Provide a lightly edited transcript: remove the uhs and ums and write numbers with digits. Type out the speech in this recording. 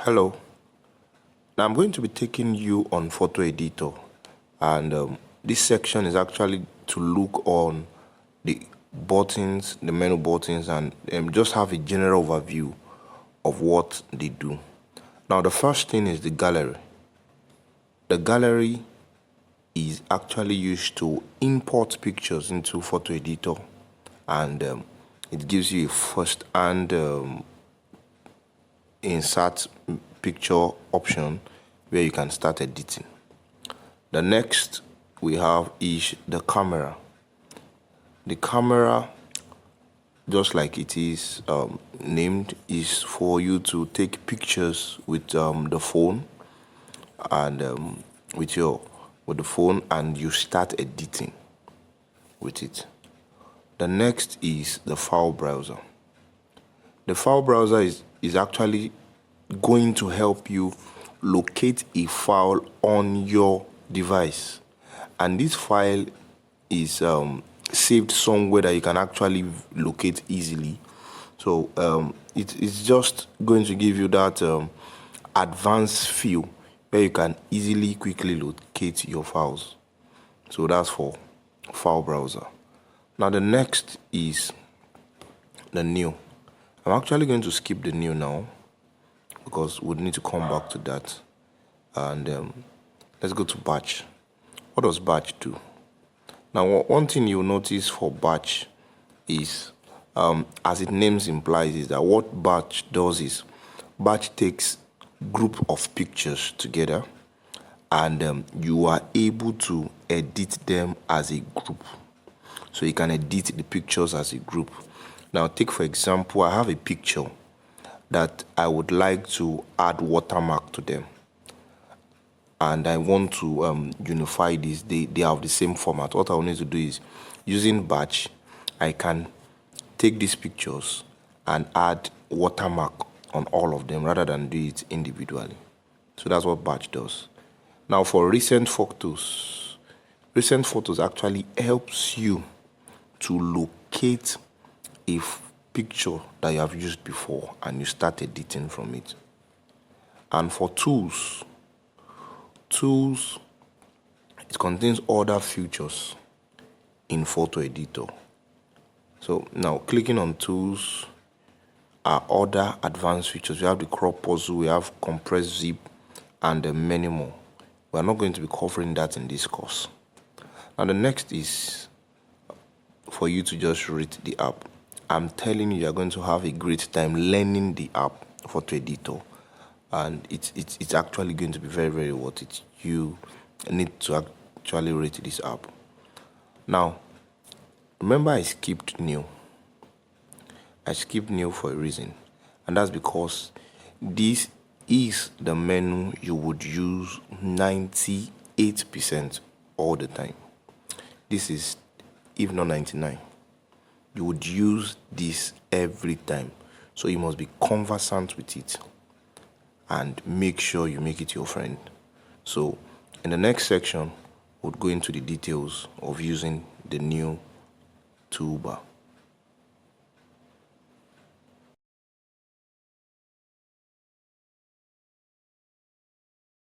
Hello. Now I'm going to be taking you on Photoeditor, and this section is actually to look on the buttons, the menu buttons, and just have a general overview of what they do. Now the first thing is the gallery. The gallery is actually used to import pictures into Photoeditor, and it gives you a first-hand insert picture option where you can start editing. The next we have is the camera. The camera, just like it is named, is for you to take pictures with the phone and with the phone, and you start editing with it. The next is the file browser. The file browser is actually going to help you locate a file on your device, and this file is saved somewhere that you can actually locate easily. So it's just going to give you that advanced feel where you can easily quickly locate your files. So that's for file browser. Now the next is the new. I'm actually going to skip the new now because we need to come back to that. And let's go to batch. What does batch do? Now one thing you'll notice for batch is, as its name implies, is that what batch does is batch takes group of pictures together, and you are able to edit them as a group. So you can edit the pictures as a group. Now take for example, I have a picture that I would like to add watermark to them, and I want to unify these. They have the same format. What I will need to do is, using batch, I can take these pictures and add watermark on all of them rather than do it individually. So that's what batch does. Now for recent photos actually helps you to locate a picture that you have used before and you start editing from it. And for tools, it contains other features in Photoeditor. So now clicking on tools are other advanced features. We have the crop puzzle, we have compress zip, and many more. We are not going to be covering that in this course. Now the next is for you to just rate the app. I'm telling you, you're going to have a great time learning the app Photoeditor, and it's actually going to be very, very worth it. You need to actually rate this app. Now, remember I skipped new. I skipped new for a reason, and that's because this is the menu you would use 98% all the time. This is, if not 99. You would use this every time, so you must be conversant with it and make sure you make it your friend. So in the next section, we'll go into the details of using the new toolbar.